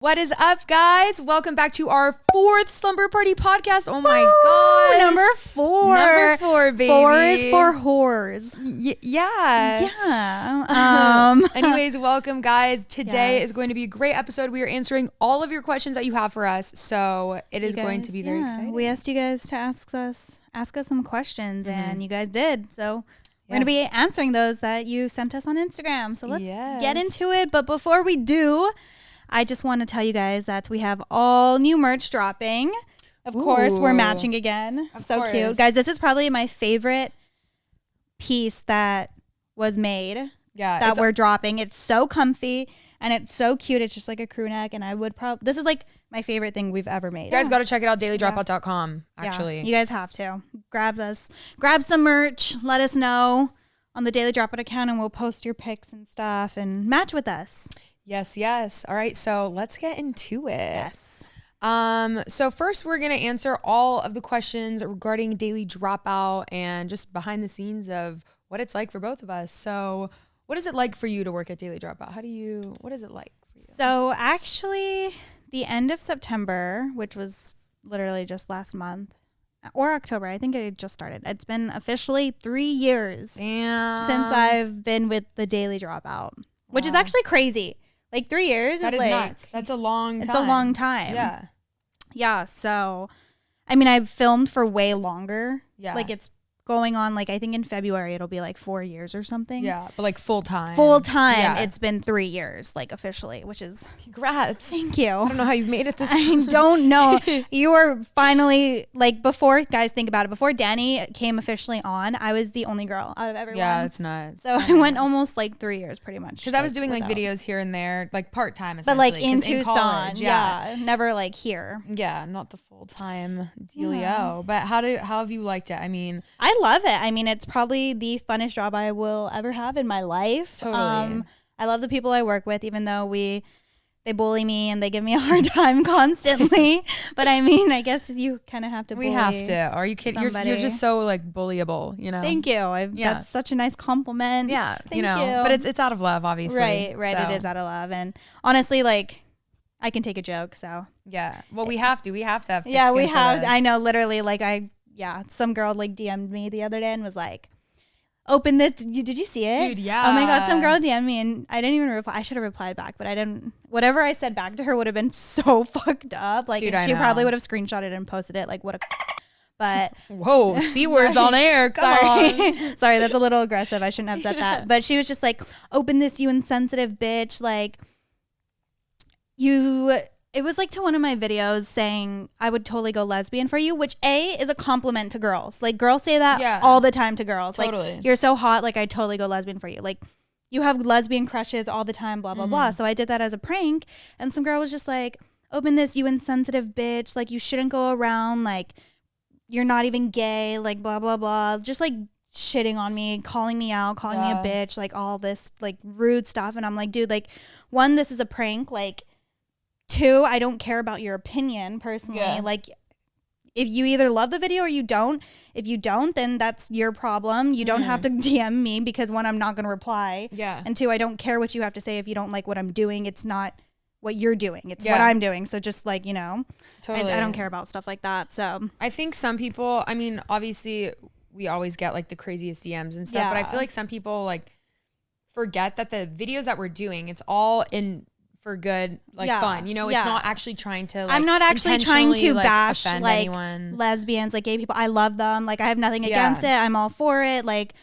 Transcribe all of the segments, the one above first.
What is up, guys? Welcome back to our 4th Slumber Party podcast. Oh my gosh. Number 4. Number 4, baby. 4 is for whores. Yeah. Yeah. Anyways, welcome, guys. Today Yes. is going to be a great episode. We are answering all of your questions that you have for us. So it is going to be very exciting. We asked you guys to ask us some questions, and you guys did. So we're going to be answering those that you sent us on Instagram. So let's get into it. But before we do, I just want to tell you guys that we have all new merch dropping. Of course, we're matching again. So cute. Guys, this is probably my favorite piece that was made that we're dropping. It's so comfy and it's so cute. It's just like a crew neck, and I would probably, this is like my favorite thing we've ever made. You guys got to check it out, dailydropout.com, actually. Yeah, you guys have to. Grab some merch. Let us know on the Daily Dropout account, and we'll post your pics and stuff and match with us. Yes. All right, so let's get into it. Yes. So first we're going to answer all of the questions regarding Daily Dropout and just behind the scenes of what it's like for both of us. So what is it like for you to work at Daily Dropout? What is it like for you? So actually, the end of September, which was literally just last month, or October, I think it just started. It's been officially 3 years since I've been with the Daily Dropout, which is actually crazy. Like 3 years that is like, nuts. That's a long time. It's a long time. Yeah. So, I mean, I've filmed for way longer. Yeah. Like it's going on, like I think in February it'll be like 4 years or something. Yeah, but like full time. Yeah. It's been 3 years, like officially, which is congrats. Thank you. I don't know how you've made it this I don't know. You were finally, like, before, guys, think about it. Before Danny came officially on, I was the only girl out of everyone. Yeah, it's nuts. So I went almost like 3 years pretty much. Because I was doing like videos here and there, like part time but essentially. like in Tucson, college, yeah, never like here. Yeah, not the full time dealio. Yeah. But how have you liked it? I mean, I love it. I mean, it's probably the funnest job I will ever have in my life. Totally. I love the people I work with, even though they bully me and they give me a hard time constantly. But I mean, I guess you kind of have to bully. We have to. Are you kidding? You're just so like bullyable, you know? Thank you. That's such a nice compliment. Yeah, Thank you. But it's out of love, obviously. Right. So. It is out of love. And honestly, like, I can take a joke, so. Yeah. Well, we have to. We have to have thick Yeah, we skin for have. this. I know, literally, like, some girl like DM'd me the other day and was like, open this. Did you see it? Dude, yeah. Oh my God, some girl DM'd me and I didn't even reply. I should have replied back, but I didn't. Whatever I said back to her would have been so fucked up. Like, Dude, she probably would have screenshotted it and posted it. Like, what a. But. Whoa, C words on air. Come on. Sorry, that's a little aggressive. I shouldn't have said that. But she was just like, open this, you insensitive bitch. Like, It was like to one of my videos saying I would totally go lesbian for you, which is a compliment to girls. Like girls say that all the time to girls. Totally. Like, you're so hot, like I'd totally go lesbian for you. Like you have lesbian crushes all the time, blah, blah, blah. So I did that as a prank, and some girl was just like, open this, you insensitive bitch. Like you shouldn't go around like you're not even gay, like blah, blah, blah. Just like shitting on me, calling me out, calling me a bitch, like all this like rude stuff. And I'm like, dude, like, one, this is a prank. Like, 2, I don't care about your opinion personally. Yeah. Like, if you either love the video or you don't. If you don't, then that's your problem. You don't have to DM me because 1, I'm not going to reply. Yeah. And 2, I don't care what you have to say if you don't like what I'm doing. It's not what you're doing. It's what I'm doing. So just like, you know, totally. I don't care about stuff like that. So I think some people, I mean, obviously we always get like the craziest DMs and stuff, but I feel like some people like forget that the videos that we're doing, it's all in for good, like fun, you know. It's not actually trying to like, I'm not actually trying to like, bash like anyone. Lesbians, like gay people. I love them, like I have nothing against it. I'm all for it, like,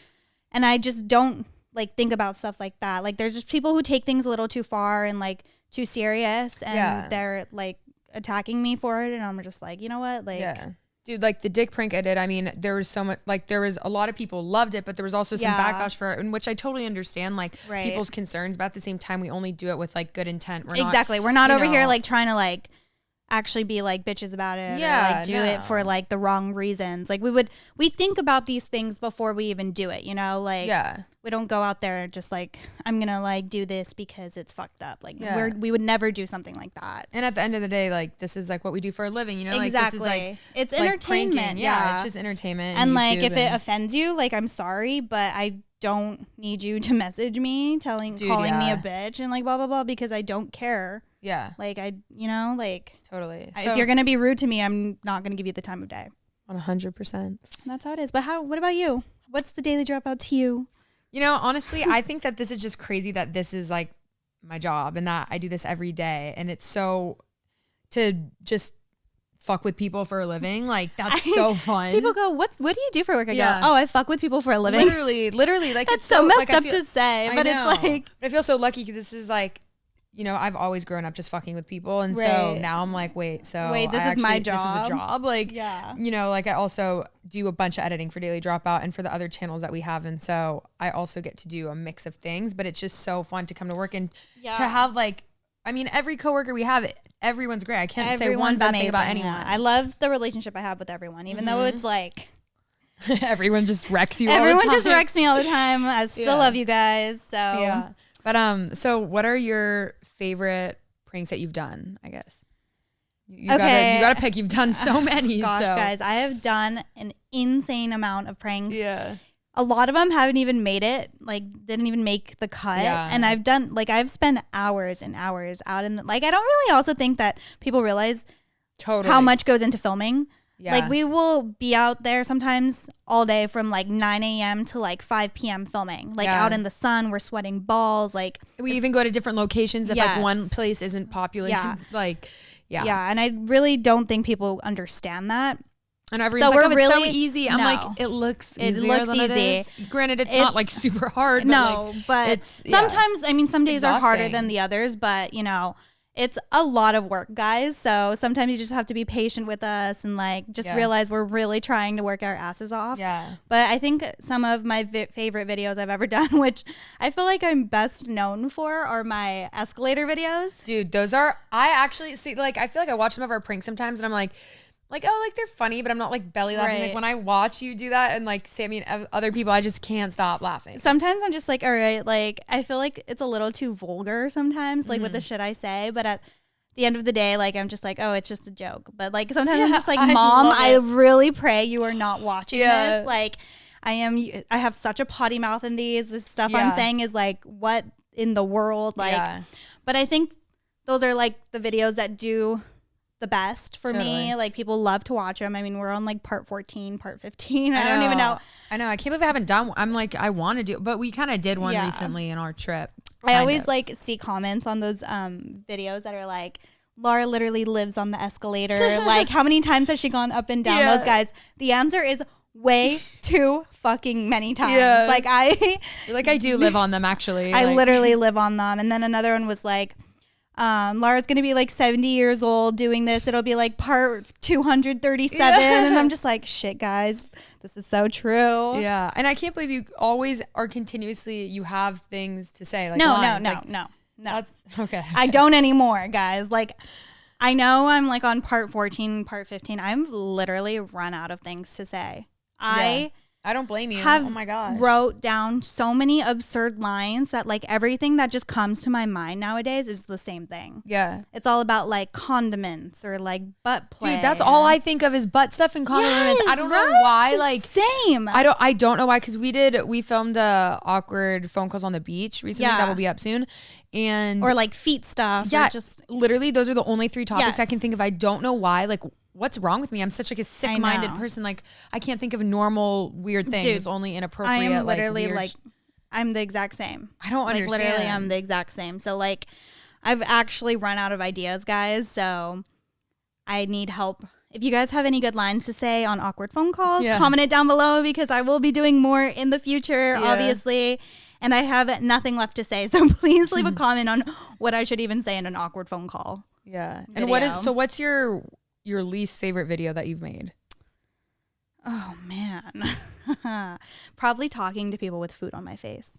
and I just don't like think about stuff like that. Like there's just people who take things a little too far and like too serious, and they're like attacking me for it, and I'm just like, you know what, like dude, like the dick prank I did, I mean, there was so much, like there was a lot of people loved it, but there was also some backlash for it, in which I totally understand like people's concerns, but at the same time, we only do it with like good intent. We're not over here like trying to like actually be like bitches about it, or like do it for like the wrong reasons. Like we think about these things before we even do it, you know, like We don't go out there just like, I'm going to like do this because it's fucked up. Like we would never do something like that. And at the end of the day, like this is like what we do for a living, you know? Exactly. Like this is like it's like entertainment. Pranking. Yeah. It's just entertainment. And like if it offends you, like I'm sorry, but I don't need you to message me calling me a bitch and like blah, blah, blah, because I don't care. Yeah. Like you know, like totally. So, if you're going to be rude to me, I'm not going to give you the time of day. 100%. That's how it is. But what about you? What's the Daily Dropout to you? You know, honestly, I think that this is just crazy that this is like my job and that I do this every day. And it's so to just fuck with people for a living. Like that's so fun. People go, what do you do for work? I go, oh, I fuck with people for a living. Literally. Like that's so messed up to say, but it's like. But I feel so lucky because this is like, you know, I've always grown up just fucking with people. And so now I'm like, wait, this is my job. This is a job. Like, you know, like I also do a bunch of editing for Daily Dropout and for the other channels that we have. And so I also get to do a mix of things, but it's just so fun to come to work and to have like, I mean, every coworker we have, everyone's great. I can't say one bad thing about anyone. Yeah. I love the relationship I have with everyone, even though it's like. Everyone just wrecks you Everyone all the time. just wrecks me all the time. I still love you guys. So. Yeah. But so what are your favorite pranks that you've done, I guess? You gotta pick. You've done so many. Gosh, guys, I have done an insane amount of pranks. Yeah. A lot of them haven't even made it, like didn't even make the cut. Yeah. And I've spent hours and hours out in I don't really also think that people realize how much goes into filming. Yeah. Like we will be out there sometimes all day from like 9 a.m. to like 5 p.m. filming. Like out in the sun, we're sweating balls. Like we even go to different locations if like one place isn't populated. Yeah. Like yeah. And I really don't think people understand that. And everyone's like, it's so easy. I'm like, it looks easy. It is. Granted, it's not like super hard. But it's sometimes, I mean, some days are harder than the others, but you know, it's a lot of work, guys. So sometimes you just have to be patient with us and like just realize we're really trying to work our asses off. Yeah. But I think some of my favorite videos I've ever done, which I feel like I'm best known for, are my escalator videos. Dude, those are, I actually see, like, I feel like I watch some of our pranks sometimes and I'm like, oh, like they're funny, but I'm not like belly laughing. Like when I watch you do that and like Sammy and other people, I just can't stop laughing. Sometimes I'm just like, all right, like I feel like it's a little too vulgar sometimes, like with the shit I say. But at the end of the day, like I'm just like, oh, it's just a joke. But like sometimes I'm just like, Mom, I really pray you are not watching this. Like I have such a potty mouth in these. This stuff I'm saying is like, what in the world? Like, but I think those are like the videos that do the best for me. Like people love to watch them. I mean, we're on like part 14, part 15. I don't even know. I know. I can't believe I haven't done. I'm like, I want to do, but we kind of did one recently in our trip. I always like see comments on those videos that are like, Laura literally lives on the escalator. Like how many times has she gone up and down those guys? The answer is way too fucking many times. Like I do live on them actually. I literally live on them. And then another one was like, Laura's gonna be like 70 years old doing this. It'll be like part 237 and I'm just like, shit guys, this is so true. Yeah. And I can't believe you always are continuously, you have things to say, like no. That's okay. I don't anymore, guys. Like I know I'm like on part 14, part 15. I'm literally run out of things to say. I don't blame you. Oh my gosh. Wrote down so many absurd lines that like everything that just comes to my mind nowadays is the same thing. Yeah. It's all about like condiments or like butt play. Dude, that's all I think of is butt stuff and condiments. I don't know why. Like same. I don't know why, because we filmed awkward phone calls on the beach recently that will be up soon. Or like feet stuff. Yeah. Just literally those are the only 3 topics I can think of. I don't know why. Like what's wrong with me? I'm such like a sick-minded person. Like I can't think of normal weird things. Dude, only inappropriate. I am literally like I'm the exact same. I don't understand. Literally, I'm the exact same. So like, I've actually run out of ideas, guys. So I need help. If you guys have any good lines to say on awkward phone calls, comment it down below because I will be doing more in the future, obviously. And I have nothing left to say. So please leave a comment on what I should even say in an awkward phone call. Yeah. And what's your least favorite video that you've made? Oh man. Probably talking to people with food on my face.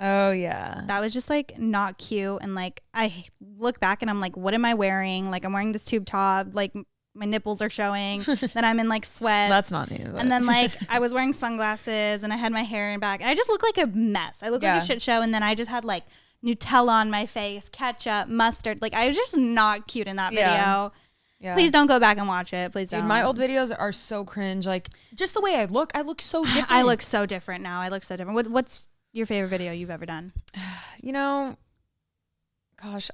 Oh yeah. That was just like not cute. And like I look back and I'm like, what am I wearing? Like I'm wearing this tube top. Like my nipples are showing. Then I'm in like sweats. That's not new. But. And then like I was wearing sunglasses and I had my hair in back. And I just looked like a mess. I looked like a shit show. And then I just had like Nutella on my face, ketchup, mustard. Like I was just not cute in that video. Yeah. Please don't go back and watch it. Please don't. Dude, my old videos are so cringe. Like just the way I look so different. I look so different now. I look so different. What's your favorite video you've ever done? You know, gosh,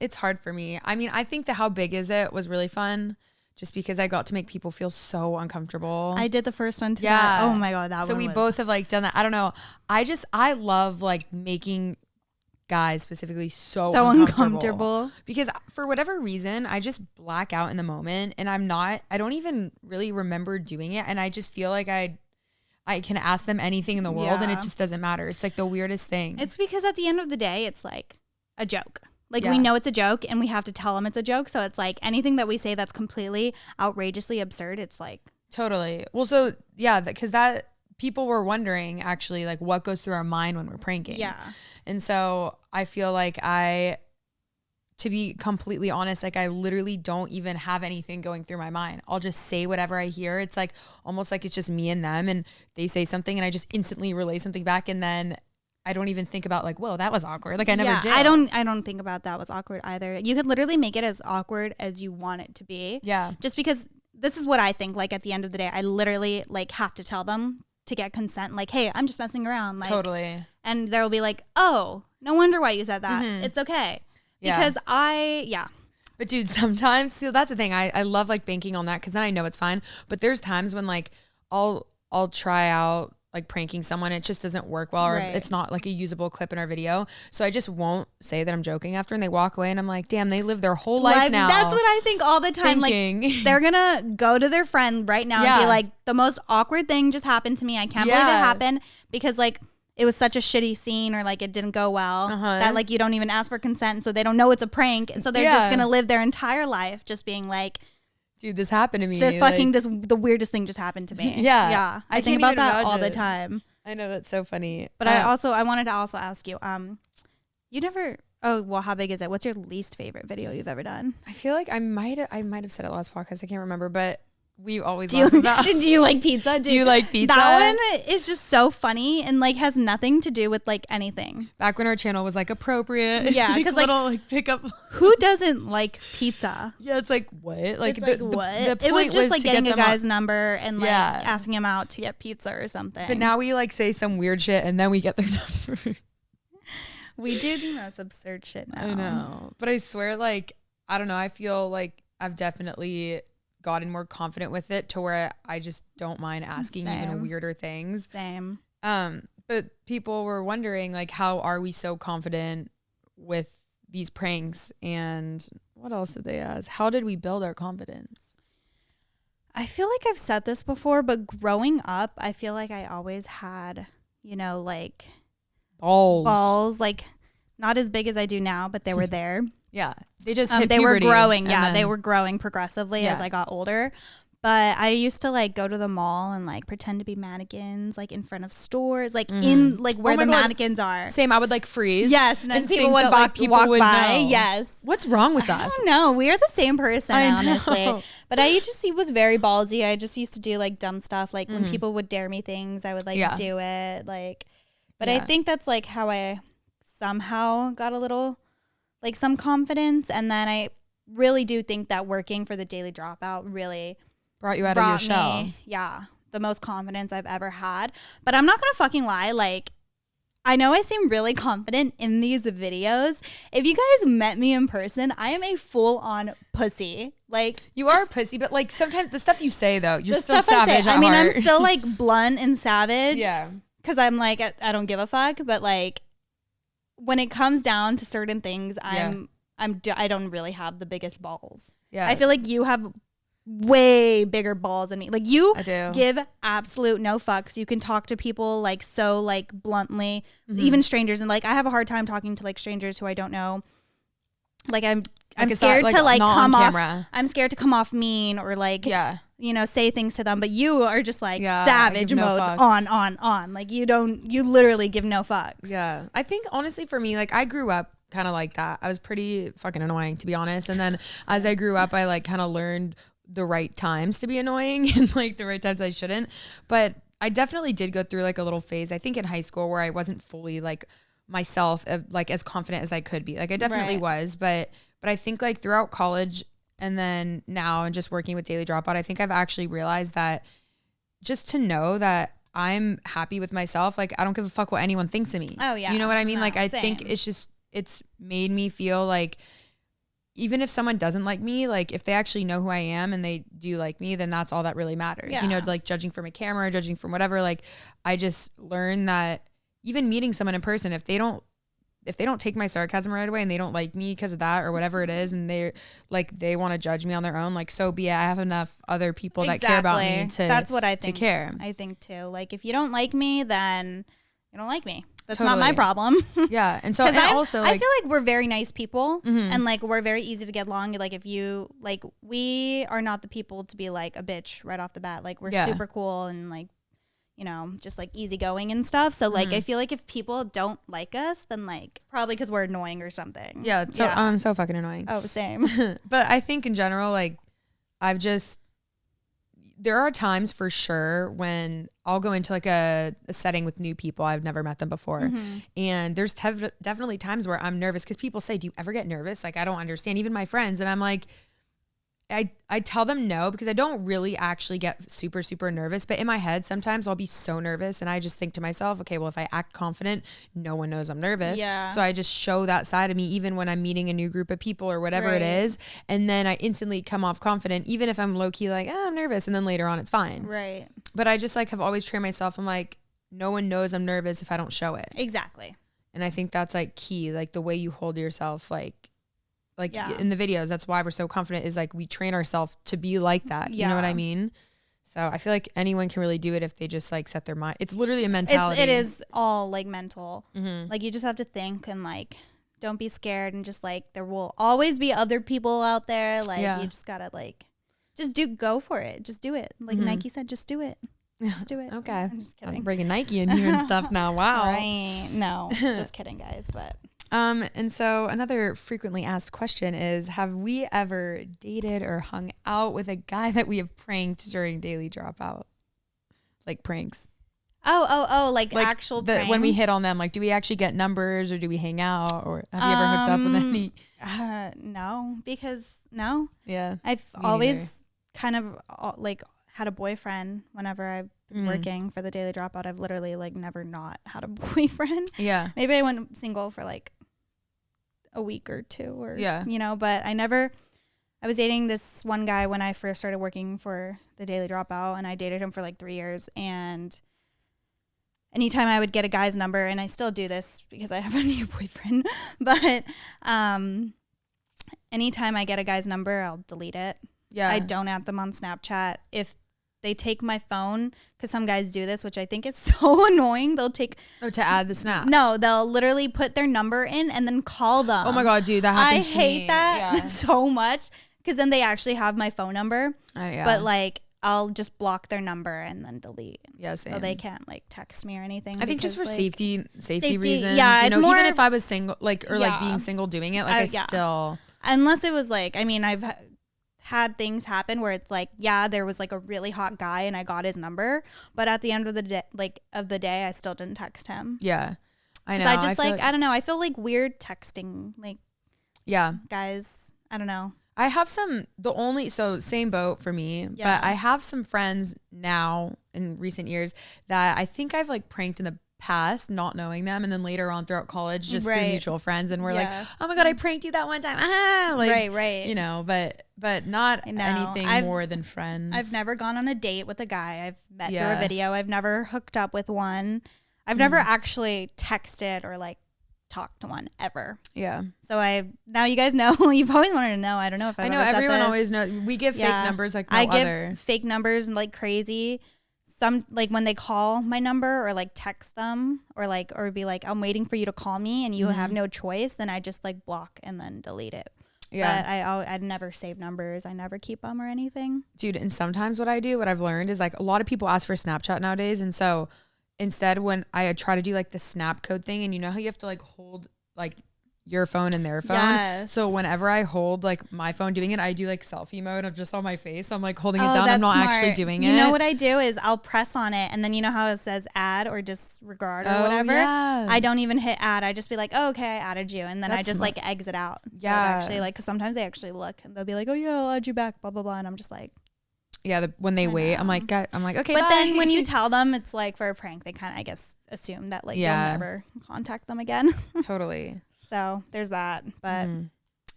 it's hard for me. I mean, I think the How Big Is It was really fun just because I got to make people feel so uncomfortable. I did the first one too. Yeah. Oh my God. So we both have like done that. I don't know. I love like making guys specifically so uncomfortable because for whatever reason I just black out in the moment and I don't even really remember doing it, and I just feel like I can ask them anything in the world and it just doesn't matter. It's like the weirdest thing. It's because at the end of the day it's like a joke. Like we know it's a joke and we have to tell them it's a joke, so it's like anything that we say that's completely outrageously absurd, it's like totally. Well, so yeah, because that people were wondering actually like what goes through our mind when we're pranking. Yeah. And so I feel like to be completely honest, like I literally don't even have anything going through my mind. I'll just say whatever I hear. It's like almost like it's just me and them, and they say something and I just instantly relay something back, and then I don't even think about like, whoa, that was awkward. Like I never did. I don't think about that was awkward either. You could literally make it as awkward as you want it to be. Yeah. Just because this is what I think, like at the end of the day, I literally like have to tell them to get consent. Like, hey, I'm just messing around. Like, totally. And they'll be like, oh, no wonder why you said that. It's okay. Because But dude, sometimes, so that's the thing. I love like banking on that because then I know it's fine. But there's times when like I'll try out like pranking someone, it just doesn't work well, or it's not like a usable clip in our video. So I just won't say that I'm joking after, and they walk away and I'm like, damn, they live their whole life now. That's what I think all the time. Thinking. Like they're gonna go to their friend right now and be like, the most awkward thing just happened to me. I can't believe it happened because like it was such a shitty scene, or like it didn't go well that like you don't even ask for consent, and so they don't know it's a prank, and so they're just gonna live their entire life just being like, dude, this happened to me. The weirdest thing just happened to me. Yeah. I think about that all the time. I know, that's so funny. But I wanted to also ask you, how big is it? What's your least favorite video you've ever done? I feel like I might have said it last podcast. I can't remember, but we always laugh about. Do you like pizza? Do you like pizza? That one is just so funny and like has nothing to do with like anything. Back when our channel was like appropriate. Yeah, because like little like pickup. Who doesn't like pizza? Yeah, it's like what? Like, what? The point it was just like getting a guy's number and like asking him out to get pizza or something. But now we like say some weird shit and then we get their number. We do the most absurd shit now. I know, but I swear, like I don't know. I feel like I've definitely gotten more confident with it to where I just don't mind asking even weirder things. Same. But people were wondering like, how are we so confident with these pranks, and what else did they ask? How did we build our confidence? I feel like I've said this before, but growing up, I feel like I always had, like balls, like not as big as I do now, but they were there. Yeah. They just hit they puberty, were growing. Yeah. They were growing progressively as I got older. But I used to like go to the mall and like pretend to be mannequins, like in front of stores, like in like where the mannequins are. Same. I would like freeze. Yes. And then people would walk by. Know. Yes. What's wrong with us? I don't know. We are the same person, honestly. But I just was very ballsy. I just used to do like dumb stuff. Like when people would dare me things, I would like do it. Like, but I think that's like how I somehow got a little like some confidence. And then I really do think that working for the Daily Dropout really brought you out of your shell. Yeah. The most confidence I've ever had. But I'm not going to fucking lie. Like, I know I seem really confident in these videos. If you guys met me in person, I am a full on pussy. Like, you are a pussy, but like sometimes the stuff you say though, you're still savage at heart. I'm still like blunt and savage. Yeah. Cause I'm like, I don't give a fuck. But like when it comes down to certain things, I don't really have the biggest balls. Yeah. I feel like you have way bigger balls than me. Like you give absolute no fucks. You can talk to people like so like bluntly, even strangers. And like I have a hard time talking to like strangers who I don't know. Like I'm scared to like come off. I'm scared to come off mean or like say things to them. But you are just like savage mode on. Like you literally give no fucks. Yeah, I think honestly for me, like I grew up kind of like that. I was pretty fucking annoying, to be honest. And then as I grew up, I like kind of learned the right times to be annoying and like the right times I shouldn't. But I definitely did go through like a little phase, I think in high school, where I wasn't fully like myself, like as confident as I could be. Like I definitely was, but I think like throughout college and then now and just working with Daily Dropout, I think I've actually realized that just to know that I'm happy with myself. Like, I don't give a fuck what anyone thinks of me. Oh, yeah. You know what I mean? No, like, I same. think it's made me feel like even if someone doesn't like me, like if they actually know who I am and they do like me, then that's all that really matters. Yeah. You know, like judging from a camera, judging from whatever, like I just learned that even meeting someone in person, if they don't take my sarcasm right away and they don't like me because of that or whatever it is, and they want to judge me on their own, like, so be it. I have enough other people that care about me to, that's what I think. To care. I think too. Like, if you don't like me, then you don't like me. That's Totally. not my problem. Yeah. And so, and also, like, I feel like we're very nice people and like we're very easy to get along. Like, if you like, we are not the people to be like a bitch right off the bat. Like, we're super cool and like, you know, just like easygoing and stuff. So like, I feel like if people don't like us, then like probably because we're annoying or something. Yeah. So I'm so fucking annoying. Oh, same. But I think in general, like there are times for sure when I'll go into like a setting with new people. I've never met them before. And there's definitely times where I'm nervous because people say, do you ever get nervous? Like, I don't understand, even my friends. And I'm like, I tell them no, because I don't really actually get super, super nervous. But in my head, sometimes I'll be so nervous and I just think to myself, okay, well, if I act confident, no one knows I'm nervous. Yeah. So I just show that side of me, even when I'm meeting a new group of people or whatever it is. And then I instantly come off confident, even if I'm low key like, oh, I'm nervous. And then later on, it's fine. Right. But I just like have always trained myself. I'm like, no one knows I'm nervous if I don't show it. Exactly. And I think that's like key, like the way you hold yourself, like in the videos, that's why we're so confident, is like we train ourselves to be like that. You know what I mean? So I feel like anyone can really do it if they just like set their mind. It's literally a mentality. It is all like mental. Like, you just have to think and like, don't be scared, and just like, there will always be other people out there. Like, you just gotta like, just go for it. Just do it. Like Nike said, just do it. Just do it. Okay. I'm just kidding. I'm bringing Nike in here and stuff now. Wow. Right. No, just kidding, guys. But and so another frequently asked question is, have we ever dated or hung out with a guy that we have pranked during Daily Dropout? Like pranks. Oh, like actual pranks? When we hit on them, like, do we actually get numbers or do we hang out, or have you ever hooked up with any? No, because no. Yeah. I've always kind of like had a boyfriend whenever I've been working for the Daily Dropout. I've literally like never not had a boyfriend. Yeah. Maybe I went single for like a week or two, or you know, but I was dating this one guy when I first started working for the Daily Dropout, and I dated him for like 3 years. And anytime I would get a guy's number, and I still do this because I have a new boyfriend, but anytime I get a guy's number, I'll delete it. Yeah. I don't add them on Snapchat. If they take my phone, because some guys do this, which I think is so annoying. They'll take... Oh, to add the snap. No, they'll literally put their number in and then call them. Oh my God, dude, that happens to me. I hate that so much, because then they actually have my phone number. But like, I'll just block their number and then delete. Yeah, same. So they can't like text me or anything. I think just for like, safety reasons. Yeah, you know, even if I was single, like, or like being single doing it, like I still... Unless it was like, I mean, I've had things happen where it's like, yeah, there was like a really hot guy and I got his number, but at the end of the day, I still didn't text him. Yeah, I know. I just I don't know. I feel like weird texting, like, guys. I don't know. I have same boat for me, but I have some friends now in recent years that I think I've like pranked in the past, not knowing them, and then later on throughout college, just through mutual friends, and we're like, oh my God, I pranked you that one time. Like, right. You know, but not anything more than friends. I've never gone on a date with a guy. I've met through a video. I've never hooked up with one. I've never actually texted or like talked to one ever. Yeah. So now you guys know. You've always wanted to know. I don't know if I know. Everyone always knows. We give fake numbers like no other. Give fake numbers and like crazy. Some like when they call my number or like text them or be like, I'm waiting for you to call me, and you have no choice, then I just like block and then delete it. Yeah. But I'd never save numbers. I never keep them or anything. Dude, and sometimes what I've learned is like a lot of people ask for Snapchat nowadays, and so instead when I try to do like the snap code thing, and you know how you have to like hold like your phone and their phone. Yes. So whenever I hold like my phone doing it, I do like selfie mode of just on my face. So I'm like holding it down. I'm not actually doing it. You know what I do is I'll press on it, and then you know how it says add or disregard or whatever. Yeah. I don't even hit add. I just be like, oh, okay, I added you, and then I just like exit out. Yeah. So actually, like, because sometimes they actually look and they'll be like, oh yeah, I'll add you back, blah blah blah, and I'm just like. Yeah, when they wait, I'm like, okay, but bye. Then when you tell them it's like for a prank, they kind of, I guess, assume that like you'll never contact them again. Totally. So there's that. But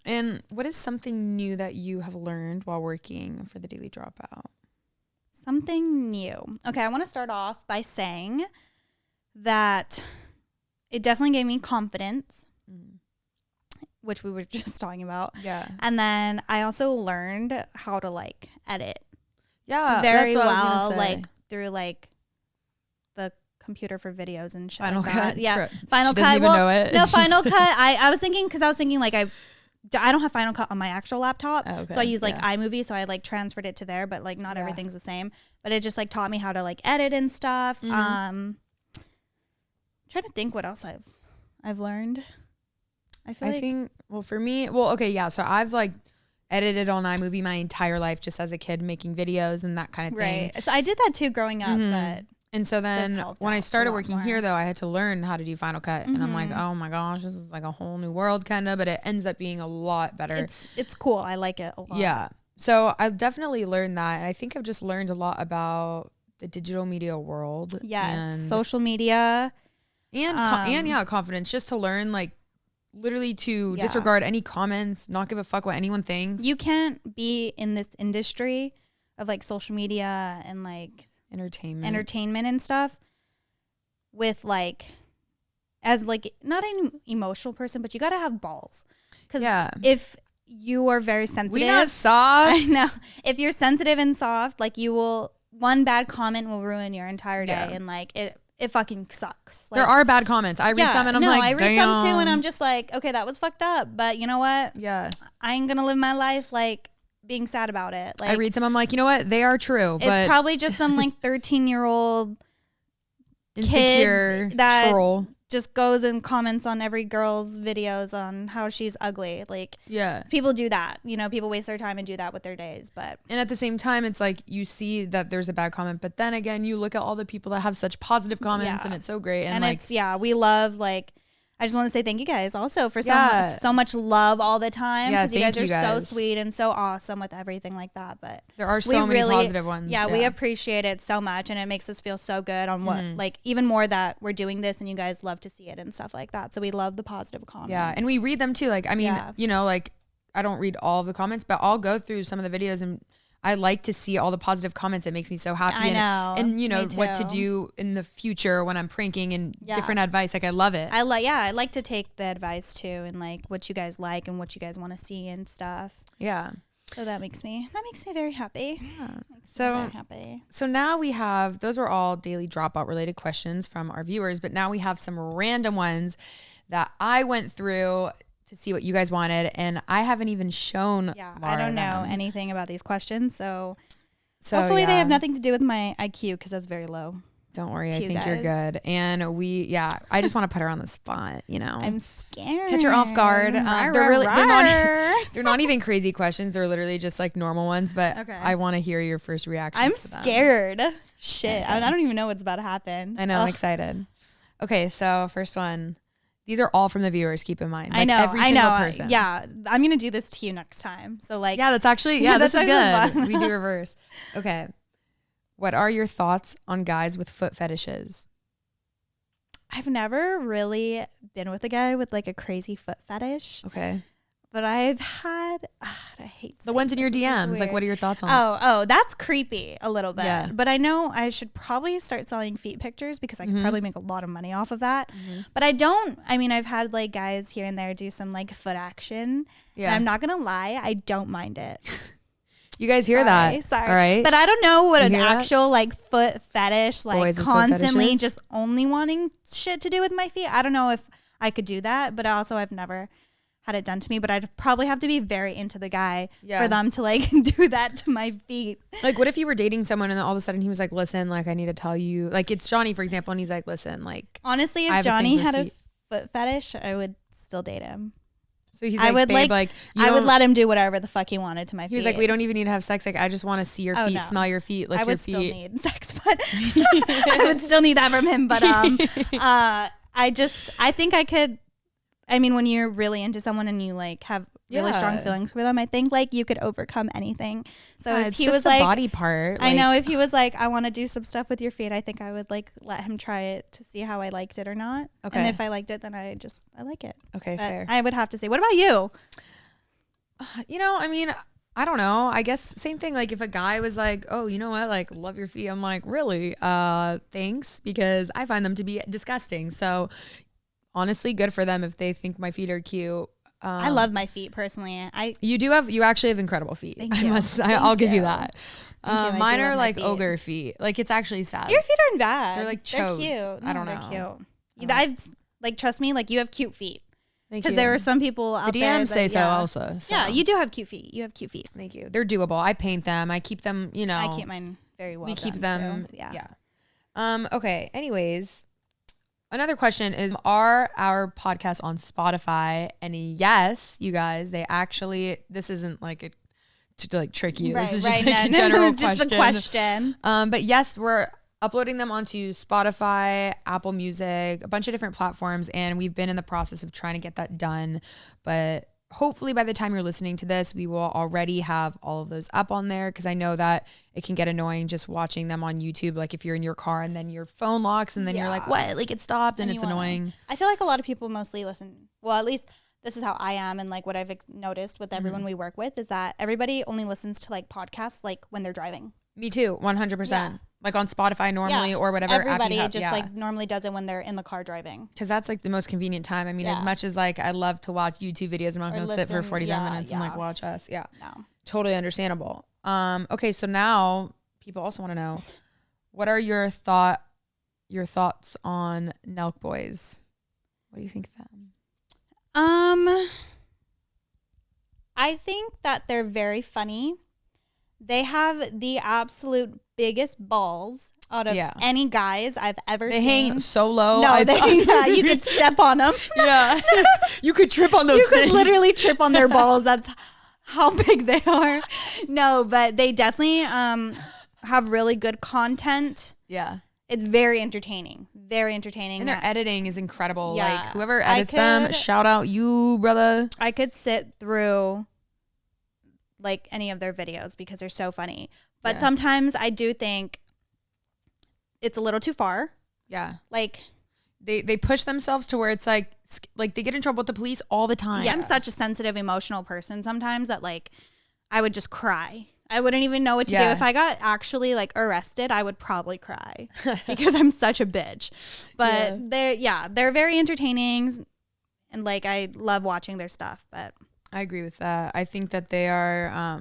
And what is something new that you have learned while working for the Daily Dropout? Something new. Okay, I want to start off by saying that it definitely gave me confidence, which we were just talking about. Yeah. And then I also learned how to like edit. Yeah, very well, like through like the computer for videos and shit. Final like Cut. that. Yeah, She Final Cut. Doesn't even know it. No, Final Cut. I was thinking like I don't have Final Cut on my actual laptop, so I use like iMovie. So I like transferred it to there, but like not everything's the same. But it just like taught me how to like edit and stuff. I'm trying to think what else I've learned. I think for me, so I've like edited on iMovie my entire life just as a kid, making videos and that kind of thing. Right. So I did that too growing up, but and so then when I started working here though, I had to learn how to do Final Cut, and I'm like, oh my gosh, this is like a whole new world kind of, but it ends up being a lot better. It's cool. I like it a lot. Yeah. So I've definitely learned that, and I think I've just learned a lot about the digital media world. Yes, and social media. And confidence, just to learn like literally to disregard any comments, not give a fuck what anyone thinks. You can't be in this industry of like social media and like entertainment and stuff with like, as like not an emotional person, but you got to have balls. Because if you are very sensitive. We not soft. I know. If you're sensitive and soft, like one bad comment will ruin your entire day. And like it fucking sucks. Like, there are bad comments. I read some and I'm like, I read some too, and I'm just like, okay, that was fucked up. But you know what? Yeah. I ain't gonna live my life like being sad about it. Like, I read some, I'm like, you know what? They are true. It's probably just some like 13-year-old insecure kid that troll just goes and comments on every girl's videos on how she's ugly. Like, people do that. You know, people waste their time and do that with their days. And at the same time, it's like you see that there's a bad comment, but then again, you look at all the people that have such positive comments, and it's so great. And like, it's we love like. I just want to say thank you guys also for so much love all the time, because you guys are so sweet and so awesome with everything like that. But there are so many positive ones. Yeah, we appreciate it so much, and it makes us feel so good on what like even more that we're doing this and you guys love to see it and stuff like that. So we love the positive comments. Yeah, and we read them too. Like, I mean, you know, like I don't read all of the comments, but I'll go through some of the videos, and I like to see all the positive comments. It makes me so happy. I know. And you know what to do in the future when I'm pranking, and different advice. Like, I love it. I like to take the advice too, and like what you guys like and what you guys want to see and stuff. Yeah. So that makes me very happy. Yeah. So now we have, those were all Daily Dropout related questions from our viewers, but now we have some random ones that I went through to see what you guys wanted, and I haven't even shown I don't know anything about these questions, so hopefully they have nothing to do with my IQ, because that's very low. Don't worry, I think you're good. And I just want to put her on the spot, you know. I'm scared. Catch her off guard. They're not even crazy questions. They're literally just like normal ones, but I want to hear your first reaction. I'm scared. Shit. Okay. I don't even know what's about to happen. I know. I'm excited. Okay, so first one. These are all from the viewers, keep in mind. Like, I know. Every single person. Yeah. I'm going to do this to you next time. So like. Yeah, that's actually, this is good. We do reverse. Okay. What are your thoughts on guys with foot fetishes? I've never really been with a guy with like a crazy foot fetish. Okay. But I've had, I hate the ones in your DMs. Like, what are your thoughts on Oh, that's creepy a little bit. Yeah. But I know I should probably start selling feet pictures, because I could probably make a lot of money off of that. But I've had like guys here and there do some like foot action. Yeah. And I'm not going to lie, I don't mind it. You guys hear that? Sorry. All right. But I don't know what an actual like foot fetish, like boys constantly just only wanting shit to do with my feet. I don't know if I could do that, but also I've never had it done to me, but I'd probably have to be very into the guy for them to like do that to my feet. Like, what if you were dating someone and then all of a sudden he was like, listen, like, I need to tell you, like, it's Johnny, for example, and he's like, listen, like, honestly, if Johnny had a foot fetish, I would still date him. So he's like, babe, like I would let him do whatever the fuck he wanted to my feet. He was like, we don't even need to have sex. Like, I just want to see your feet, smell your feet, lick your feet. I would still need sex, but I would still need that from him. But I think I could. I mean, when you're really into someone and you like have really strong feelings for them, I think like you could overcome anything. So if he was like body part, I know if he was like, I want to do some stuff with your feet, I think I would like let him try it to see how I liked it or not. Okay. And if I liked it, then I like it. Okay, but fair. I would have to say, what about you? You know, I mean, I don't know. I guess same thing. Like if a guy was like, oh, you know what? Like love your feet. I'm like, really? Thanks. Because I find them to be disgusting. So honestly, good for them if they think my feet are cute. I love my feet personally. You actually have incredible feet. Thank you. I'll give you that. Mine are like feet. ogre feet. Like it's actually sad. Your feet aren't bad. They're like choked. They're cute. I don't know. They're cute. I've like, trust me, like you have cute feet. Thank you. Because there are some people out there. The DMs say so also. So. Yeah, you do have cute feet. You have cute feet. Thank you. They're doable. I paint them. I keep them, you know. I keep mine very well. We keep them. Too. Yeah. Okay. Anyways. Another question is, are our podcasts on Spotify? And yes, you guys, they actually, this isn't like to like trick you. This is just like a general question. Just the question. But yes, we're uploading them onto Spotify, Apple Music, a bunch of different platforms. And we've been in the process of trying to get that done. But hopefully by the time you're listening to this, we will already have all of those up on there, because I know that it can get annoying just watching them on YouTube. Like if you're in your car and then your phone locks and then you're like, what? Like it stopped and it's annoying. I feel like a lot of people mostly listen. Well, at least this is how I am. And like what I've noticed with everyone we work with is that everybody only listens to like podcasts like when they're driving. Me too, 100%. Yeah. Like on Spotify normally or whatever. Everybody like normally does it when they're in the car driving. Because that's like the most convenient time. I mean, as much as like I love to watch YouTube videos, I'm not going to sit for 45 minutes and like watch us. Yeah. No. Totally understandable. Okay, so now people also want to know, what are your thoughts on Elk Boys? What do you think of them? I think that they're very funny. They have the absolute biggest balls out of any guys I've ever seen. They hang so low. No, you could step on them. Yeah. You could trip on those things. You could literally trip on their balls. That's how big they are. No, but they definitely have really good content. Yeah. It's very entertaining. Very entertaining. And their editing is incredible. Yeah. Like whoever edits them, shout out you, brother. I could sit through like any of their videos because they're so funny. But sometimes I do think it's a little too far. Yeah. Like they push themselves to where it's like they get in trouble with the police all the time. Yeah, I'm such a sensitive, emotional person sometimes that like I would just cry. I wouldn't even know what to do. If I got actually like arrested, I would probably cry because I'm such a bitch. But they're very entertaining, and like I love watching their stuff. But I agree with that. I think that they are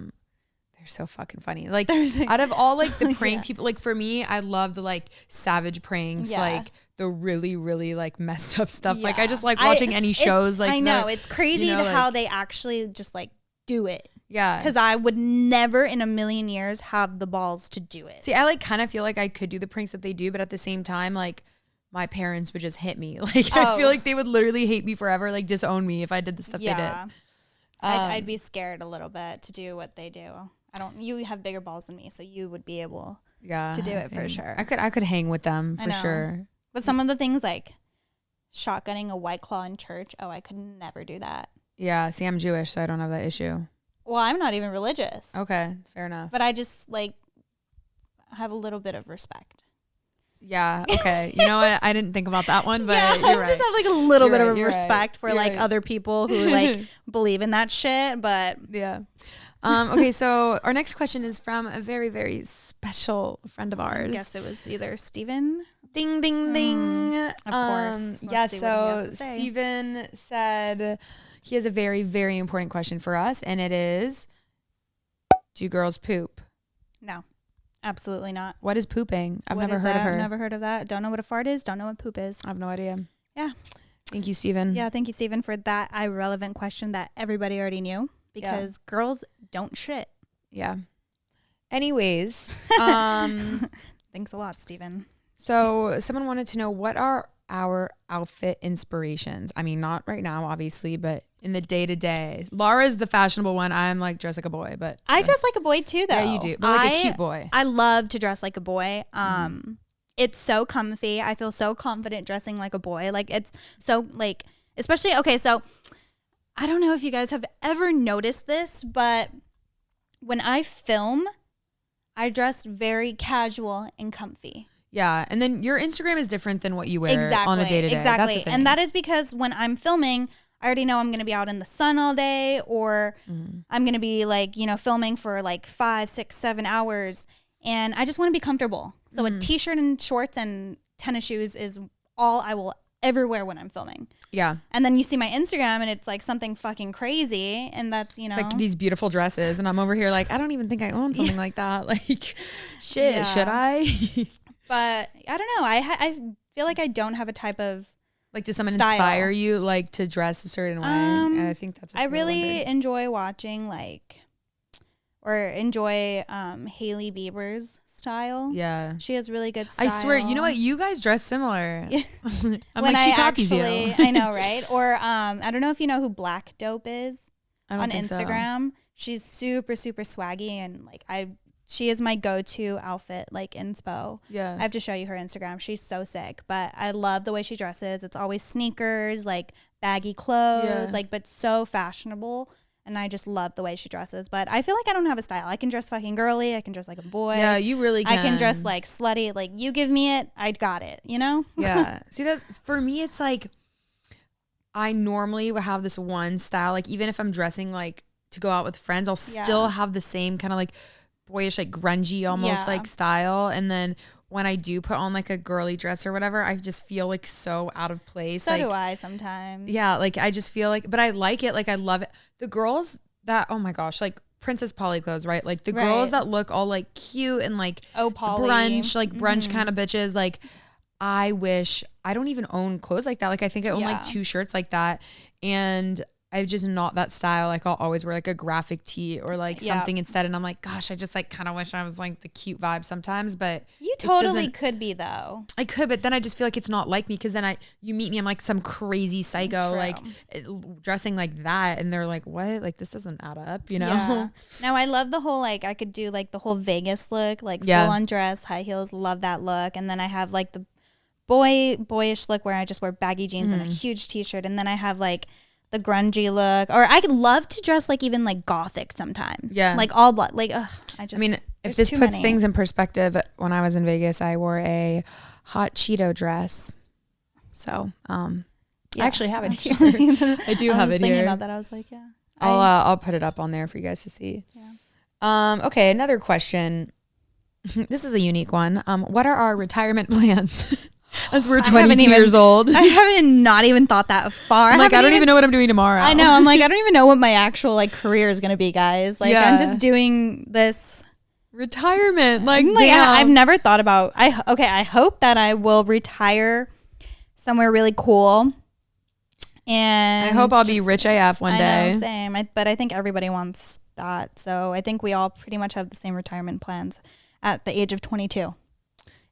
they're so fucking funny. Like out of all like the prank people, like for me, I love the like savage pranks, like the really, really like messed up stuff. Like I just like watching any shows. Like I know it's crazy how they actually just like do it. Yeah. Because I would never in a million years have the balls to do it. See, I like kind of feel like I could do the pranks that they do, but at the same time, like my parents would just hit me. Like I feel like they would literally hate me forever, like disown me if I did the stuff they did. I'd be scared a little bit to do what they do. You have bigger balls than me, so you would be able to do it for sure. I could hang with them for sure. But some of the things like shotgunning a White Claw in church, I could never do that. Yeah, see, I'm Jewish, so I don't have that issue. Well, I'm not even religious. Okay, fair enough. But I just like have a little bit of respect. Yeah, okay. You know what? I didn't think about that one, but you're right. I just have like a little bit of respect for like other people who like believe in that shit, but yeah. Okay, so our next question is from a very, very special friend of ours. I guess it was either Steven. Ding, ding, ding. Of course. Yeah, so Steven said he has a very, very important question for us, and it is, do girls poop? No, absolutely not. What is pooping? I've never heard of her. Never heard of that. Don't know what a fart is. Don't know what poop is. I have no idea. Yeah. Thank you, Steven. Yeah, thank you, Steven, for that irrelevant question that everybody already knew, because girls don't shit. Yeah. Anyways. Thanks a lot, Steven. So someone wanted to know, what are our outfit inspirations? I mean, not right now, obviously, but in the day to day. Laura's the fashionable one. I'm like dress like a boy, but I dress like a boy too, though. Yeah, you do, but like a cute boy. I love to dress like a boy. It's so comfy. I feel so confident dressing like a boy. Like it's so like, especially okay. So I don't know if you guys have ever noticed this, but when I film, I dress very casual and comfy. Yeah, and then your Instagram is different than what you wear on a day-to-day. Exactly, That's the thing. and that is because when I'm filming, I already know I'm going to be out in the sun all day, or I'm going to be like, you know, filming for like 5, 6, 7 hours, and I just want to be comfortable. So a t-shirt and shorts and tennis shoes is all I will ever wear when I'm filming. Yeah. And then you see my Instagram and it's like something fucking crazy, and that's, you know, it's like these beautiful dresses, and I'm over here like, I don't even think I own something like that. Like, shit, should I? But I don't know. I feel like I don't have a type of like, does someone style. inspire you like to dress a certain way? And I think that's what I really enjoy watching enjoy Hailey Bieber's style. Yeah. She has really good style. I swear, you know what? You guys dress similar. I'm when like, she copies you. I know, right? Or I don't know if you know who Black Dope is on Instagram. So. She's super, super swaggy, and like she is my go-to outfit, like inspo. Yeah. I have to show you her Instagram. She's so sick, but I love the way she dresses. It's always sneakers, like baggy clothes, like, but so fashionable. And I just love the way she dresses. But I feel like I don't have a style. I can dress fucking girly. I can dress like a boy. Yeah, you really can. I can dress like slutty. Like, you give me it, I got it, you know? Yeah. See, that's for me, it's like I normally will have this one style. Like, even if I'm dressing like to go out with friends, I'll still have the same kind of like boyish, like grungy almost like style. And then when I do put on like a girly dress or whatever, I just feel like so out of place. So like, do I sometimes. Yeah, like I just feel like, but I like it. Like I love it. The girls that, oh my gosh, like Princess Polly clothes, right? Like the girls that look all like cute and like brunch, like brunch kind of bitches. Like I wish, I don't even own clothes like that. Like I think I own like 2 shirts like that. And I'm just not that style. Like I'll always wear like a graphic tee or like something instead. And I'm like, gosh, I just like kind of wish I was like the cute vibe sometimes. But you totally could be though. I could, but then I just feel like it's not like me, because then you meet me, I'm like some crazy psycho, like dressing like that, and they're like, what? Like this doesn't add up, you know? Yeah. Now I love the whole like I could do like the whole Vegas look, like full on dress, high heels. Love that look. And then I have like the boyish look where I just wear baggy jeans and a huge t-shirt, and then I have like the grungy look, or I could love to dress like even like gothic sometimes. Yeah, like all black. Like, I mean, if this puts things in perspective, when I was in Vegas, I wore a hot Cheeto dress. So, I actually have it here. I do have it here. I was thinking about that. I was like, I'll put it up on there for you guys to see. Yeah. Okay, another question. This is a unique one. What are our retirement plans? As we're 22 years old. I haven't not even thought that far. I'm like, I don't even know what I'm doing tomorrow. I know. I'm like, I don't even know what my actual like career is going to be, guys. Like, I'm just doing this retirement. Like I've never thought about, I hope that I will retire somewhere really cool. And I hope I'll be rich AF one day. I know, same. But I think everybody wants that. So I think we all pretty much have the same retirement plans at the age of 22.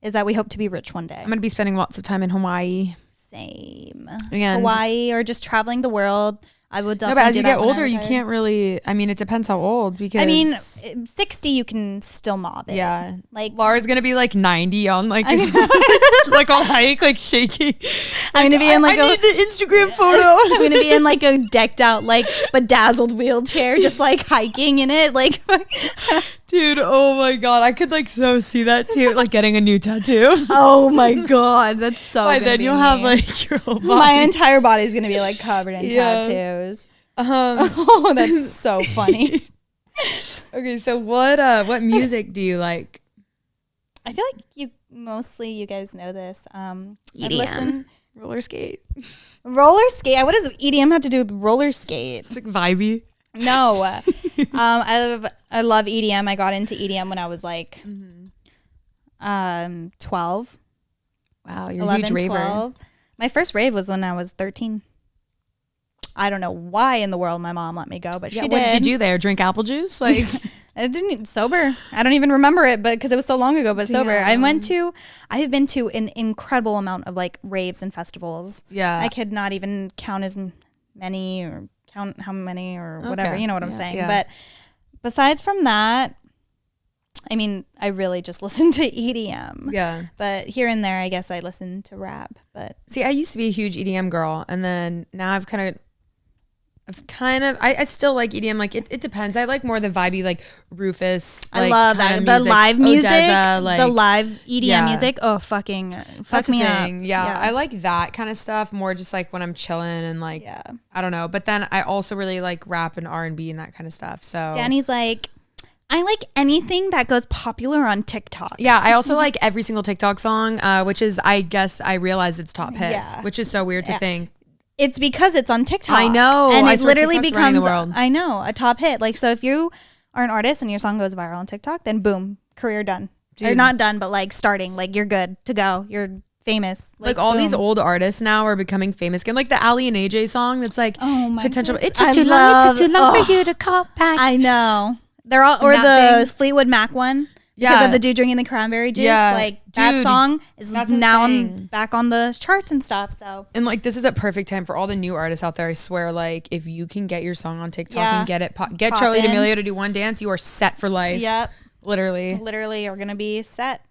Is that we hope to be rich one day. I'm going to be spending lots of time in Hawaii. Same. And Hawaii, or just traveling the world. I would definitely but as you get older, you can't really, I mean, it depends how old, because. I mean, 60, you can still mob it. Yeah. Like, Laura's going to be like 90 on like, like on hike, like shaking. I'm going to be in like I need the Instagram photo. I'm going to be in like a decked out, like bedazzled wheelchair, just like hiking in it. Like, dude, oh my God. I could like so see that too. Like getting a new tattoo. Oh my God. That's so By then you'll have like your whole body. My entire body is going to be like covered in tattoos. Oh, that's so funny. Okay, so what music do you like? I feel like you guys know this. EDM. Roller skate. Roller skate. What does EDM have to do with roller skate? It's like vibey. No. I love EDM. I got into EDM when I was like 12. Wow, you're a huge raver. 12. My first rave was when I was 13. I don't know why in the world my mom let me go, but she did. What did you do there? Drink apple juice? Like I didn't sober. I don't even remember it, but because it was so long ago. But sober, I have been to an incredible amount of like raves and festivals. Yeah, I could not even count as many or count how many or whatever. You know what I'm saying? Yeah. But besides from that, I mean, I really just listen to EDM. Yeah. But here and there, I guess I listen to rap. But see, I used to be a huge EDM girl, and then now I've I still like EDM. Like it depends. I like more the vibey, like Rufus. I love that. The live music, Odessa, like, the live EDM music. Oh, fuck me up. Yeah, I like that kind of stuff more just like when I'm chilling and like, I don't know. But then I also really like rap and R&B and that kind of stuff. So Danny's like, I like anything that goes popular on TikTok. Yeah, I also like every single TikTok song, which is, I guess I realize it's top hits, which is so weird to think. It's because it's on TikTok. I know. And it literally becomes, I know, a top hit. Like, so if you are an artist and your song goes viral on TikTok, then boom, career done. Dude. Or not done, but like starting. Like, you're good to go. You're famous. Like all these old artists now are becoming famous again. Like the Ali and AJ song that's like, potential. It took too long for you to call back. I know. They're all, or the Fleetwood Mac one. Because of the dude drinking the cranberry juice. Yeah. Like, that song is now back on the charts and stuff. So, and like, this is a perfect time for all the new artists out there. I swear, like, if you can get your song on TikTok and get Charli D'Amelio to do one dance, you are set for life. Yep. Literally you're gonna be set.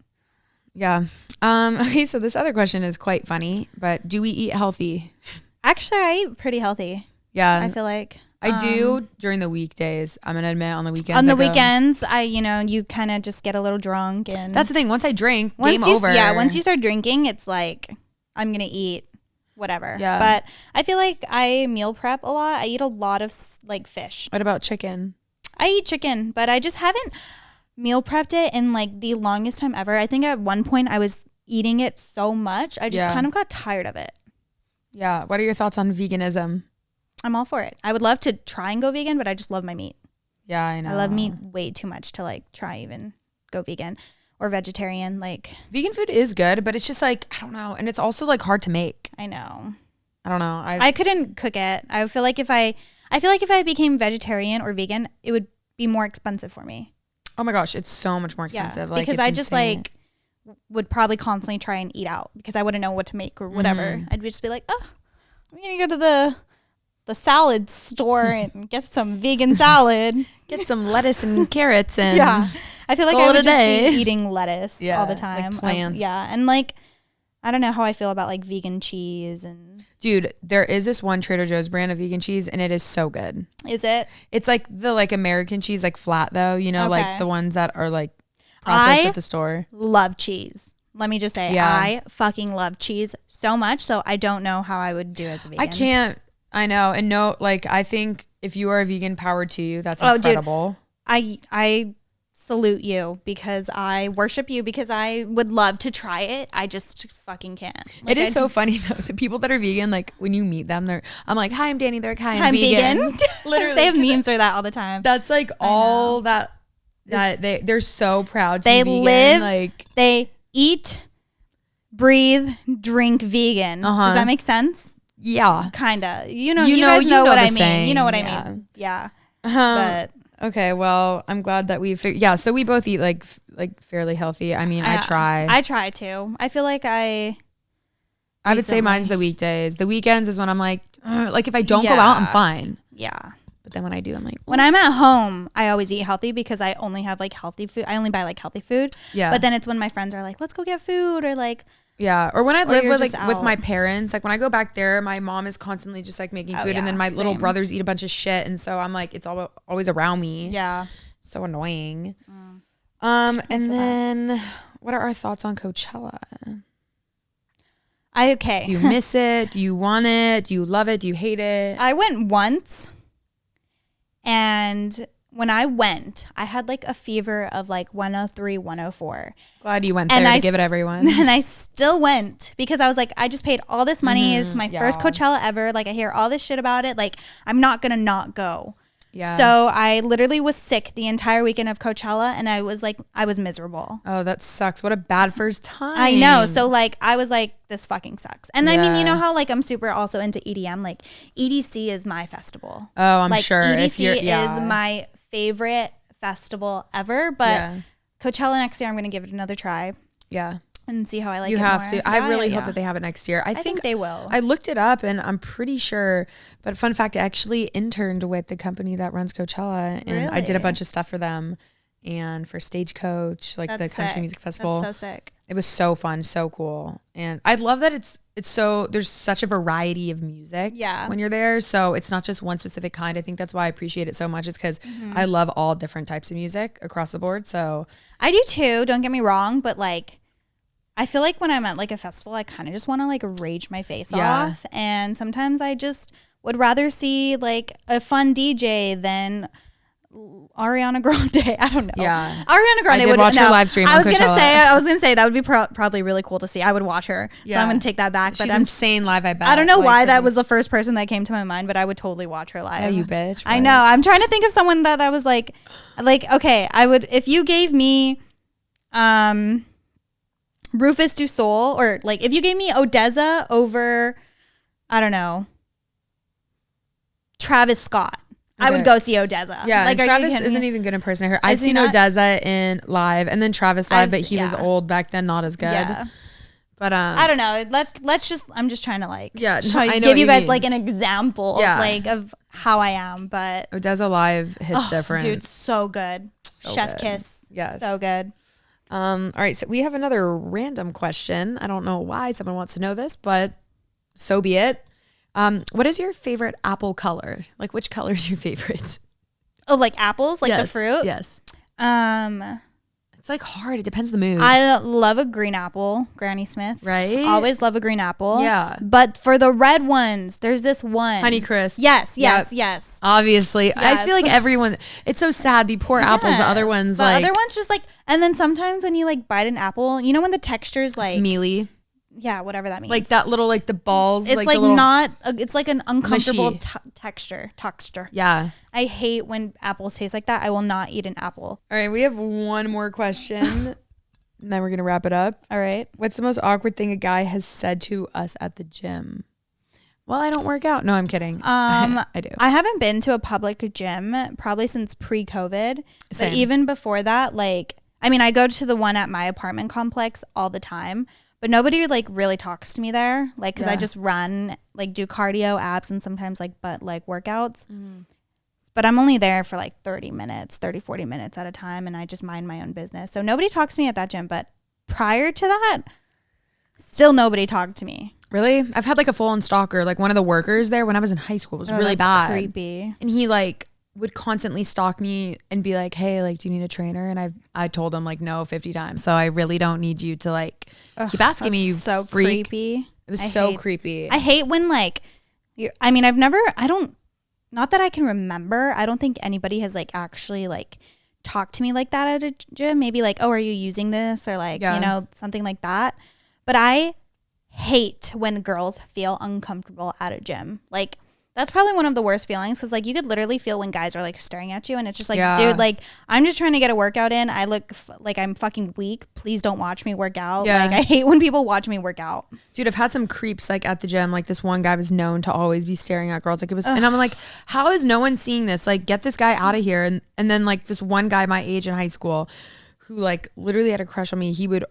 Yeah. Okay, so this other question is quite funny, but do we eat healthy? Actually, I eat pretty healthy. Yeah. I feel like I do during the weekdays. I'm gonna admit, on the weekends. On the weekends, you kind of just get a little drunk, and that's the thing. Once I drink, game over. Yeah, once you start drinking, it's like I'm gonna eat whatever. Yeah. But I feel like I meal prep a lot. I eat a lot of like fish. What about chicken? I eat chicken, but I just haven't meal prepped it in like the longest time ever. I think at one point I was eating it so much, I just kind of got tired of it. Yeah. What are your thoughts on veganism? I'm all for it. I would love to try and go vegan, but I just love my meat. Yeah, I know. I love meat way too much to like try even go vegan or vegetarian. Like, vegan food is good, but it's just like, I don't know. And it's also like hard to make. I know. I don't know. I couldn't cook it. I feel like if I became vegetarian or vegan, it would be more expensive for me. Oh my gosh, it's so much more expensive. Yeah, because I just like would probably constantly try and eat out because I wouldn't know what to make or whatever. I'd just be like, oh, I'm gonna go to the salad store and get some vegan salad. Get some lettuce and carrots and I feel like I would just be eating lettuce all the time. Like plants. And like I don't know how I feel about like vegan cheese and dude, there is this one Trader Joe's brand of vegan cheese and it is so good. Is it? It's like the like American cheese, like flat though, like the ones that are like processed at the store. Love cheese. Let me just say, I fucking love cheese so much. So I don't know how I would do as a vegan. I can't. I know. And no, like, I think if you are a vegan, power to you. That's incredible. Dude, I salute you because I worship you because I would love to try it. I just fucking can't. Like, it is so funny though. The people that are vegan, like when you meet them, I'm like, hi, I'm Danny. They're like, hi, I'm vegan. Literally. They have memes for that all the time. That's like all that they're so proud to be vegan. They eat, breathe, drink vegan. Does that make sense? Yeah. Kinda. You guys know what I mean. Saying. You know what I mean. Yeah. But okay, well, I'm glad that so we both eat like fairly healthy. I mean, I try. I try too. I feel like I would say mine's the weekdays. The weekends is when I'm like if I don't go out, I'm fine. Yeah. But then when I do, I'm like, when I'm at home, I always eat healthy because I only have like healthy food. I only buy like healthy food. Yeah. But then it's when my friends are like, let's go get food or like. Yeah. Or when I live with my parents, like when I go back there, my mom is constantly just like making food and then my little brothers eat a bunch of shit. And so I'm like, it's always around me. Yeah. So annoying. And then what are our thoughts on Coachella? Okay. Do you miss it? Do you want it? Do you love it? Do you hate it? I went once. And when I went, I had like a fever of like 103, 104. Glad you went there to give it everyone. And I still went because I was like, I just paid all this money. It's my first Coachella ever. Like I hear all this shit about it. Like I'm not going to not go. Yeah. So I literally was sick the entire weekend of Coachella and I was miserable. Oh, that sucks. What a bad first time. I know. So like I was like, this fucking sucks. And I mean, you know how like I'm super also into EDM. Like EDC is my festival. Oh, I'm like, sure. EDC is my favorite festival ever, but Coachella next year, I'm going to give it another try. Yeah. And see how I like it. You have to. I really yeah. hope that they have it next year. I think they will. I looked it up and I'm pretty sure, but fun fact, I actually interned with the company that runs Coachella and I did a bunch of stuff for them and for Stagecoach, like the country music festival. That's so sick. It was so fun, so cool. And I love that it's so, there's such a variety of music when you're there. So it's not just one specific kind. I think that's why I appreciate it so much, is because I love all different types of music across the board. So I do too, don't get me wrong, but like I feel like when I'm at like a festival, I kind of just want to like rage my face off. And sometimes I just would rather see like a fun DJ than Ariana Grande. I don't know. Yeah. Ariana Grande. I did watch her live stream on Coachella. I was gonna say that would be probably really cool to see. I would watch her. Yeah. So I'm gonna take that back. She's insane live, I bet. I don't know why that was the first person that came to my mind, but I would totally watch her live. Yeah, you bitch. I know. I'm trying to think of someone that I was like, okay, I would, if you gave me Rufus Du Sol, or like if you gave me Odessa over, I don't know, Travis Scott. Okay. I would go see Odessa. Yeah, like Travis isn't even good in person. I've seen Odessa in live, and then Travis live, but he was old back then, not as good. Yeah. But I don't know. Let's just. I'm just trying to like. Yeah, I know give you guys like an example of like of how I am, but Odessa live hits different. Dude, so good. So Chef good. Kiss. Yes, so good. All right, so we have another random question. I don't know why someone wants to know this, but so be it. What is your favorite apple color? Like, which color is your favorite? Oh, like apples, like the fruit? Yes. It's like hard. It depends on the mood. I love a green apple, Granny Smith. Right? Always love a green apple. Yeah. But for the red ones, there's this one. Honeycrisp. Yes. Obviously. Yes. I feel like everyone, it's so sad. The poor apples, the other ones the other ones just like, and then sometimes when you like bite an apple, you know when the texture's like. It's mealy. Yeah, whatever that means. Like that little, like the balls. It's like not, it's like an uncomfortable texture. Yeah. I hate when apples taste like that. I will not eat an apple. All right, we have one more question, and then we're going to wrap it up. All right. What's the most awkward thing a guy has said to us at the gym? Well, I don't work out. No, I'm kidding. I do. I haven't been to a public gym probably since pre-COVID. Same. But even before that, like, I mean, I go to the one at my apartment complex all the time. But nobody like really talks to me there, like, because I just run, like do cardio, abs, and sometimes like butt leg workouts. But I'm only there for like 40 minutes at a time, and I just mind my own business. So nobody talks to me at that gym. But prior to that, still nobody talked to me. Really? I've had like a full-on stalker. Like one of the workers there when I was in high school was really bad. Creepy. And he like would constantly stalk me and be like, hey, like, do you need a trainer? And I told him like no 50 times. So I really don't need you to like keep asking me, you so freak. Creepy. It was so creepy. I hate when like, not that I can remember. I don't think anybody has like actually like talked to me like that at a gym. Maybe like, oh, are you using this? Or like, you know, something like that. But I hate when girls feel uncomfortable at a gym. Like, that's probably one of the worst feelings, because like you could literally feel when guys are like staring at you, and it's just like, dude, like I'm just trying to get a workout in. I look like I'm fucking weak. Please don't watch me work out. Like I hate when people watch me work out. Dude, I've had some creeps like at the gym. Like this one guy was known to always be staring at girls. Like it was, and I'm like, how is no one seeing this? Like get this guy out of here. And then like this one guy my age in high school, who like literally had a crush on me. He would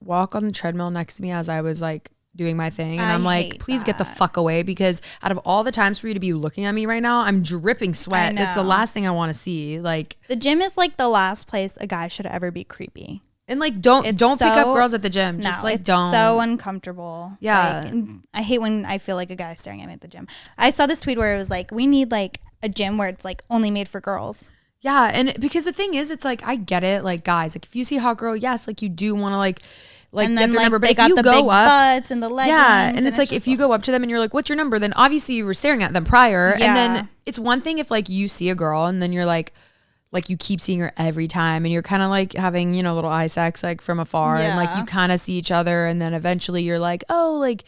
walk on the treadmill next to me as I was like doing my thing, and I'm like, please get the fuck away, because out of all the times for you to be looking at me right now, I'm dripping sweat. That's the last thing I want to see. Like the gym is like the last place a guy should ever be creepy. And like don't pick up girls at the gym. Just like it's don't. So uncomfortable. Yeah. Like, I hate when I feel like a guy staring at me at the gym. I saw this tweet where it was like, we need like a gym where it's like only made for girls. Yeah, and because the thing is, it's like I get it, like guys, like if you see a hot girl, yes, like you do want to like and get their number, but they if got you the go big up, butts and the leggings, and it's like if you go up to them and you're like, what's your number? Then obviously you were staring at them prior, and then it's one thing if like you see a girl and then you're like you keep seeing her every time, and you're kind of like having, you know, little eye sex like from afar, and like you kind of see each other, and then eventually you're like, oh, like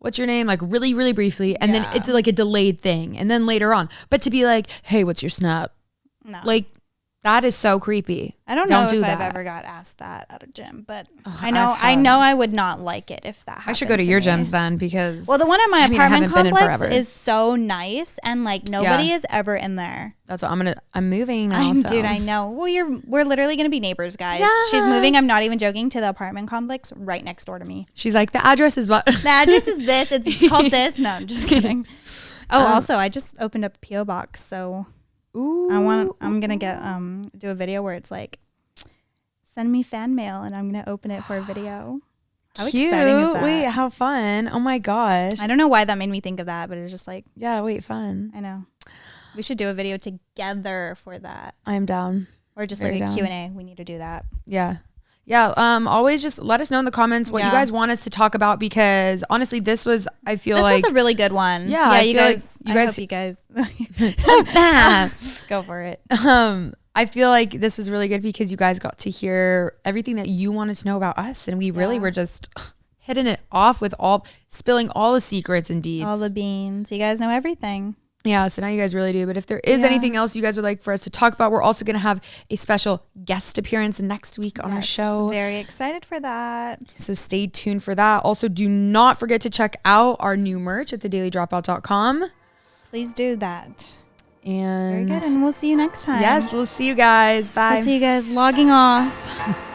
what's your name? Like really, really briefly, and then it's like a delayed thing, and then later on, but to be like, hey, what's your snap? No. Like That is so creepy. I don't know if I've ever got asked that at a gym, but I know I would not like it if that happened. I should go to your gyms then, because the one at my apartment complex is so nice, and like nobody is ever in there. That's what I'm moving now. Dude, I know. Well, we're literally gonna be neighbors, guys. Yeah. She's moving. I'm not even joking, to the apartment complex right next door to me. She's like, the address is what? The address is this. It's called this. No, I'm just kidding. Oh, also, I just opened up a PO box, so. Ooh. I'm gonna do a video where it's like, send me fan mail, and I'm gonna open it for a video. How exciting is that? Wait, how fun. Oh my gosh. I don't know why that made me think of that, but it's just like, yeah, wait, fun. I know. We should do a video together for that. I am down. Or just like a Q&A. We need to do that. Yeah. Yeah, always just let us know in the comments what you guys want us to talk about, because honestly, this was this was a really good one. Yeah, you guys go for it. I feel like this was really good because you guys got to hear everything that you wanted to know about us, and we really were just hitting it off with spilling all the secrets and deeds, all the beans. You guys know everything. Yeah, so now you guys really do. But if there is anything else you guys would like for us to talk about, we're also going to have a special guest appearance next week on our show. Very excited for that. So stay tuned for that. Also, do not forget to check out our new merch at thedailydropout.com. Please do that. And very good. And we'll see you next time. Yes, we'll see you guys. Bye. I'll see you guys logging off.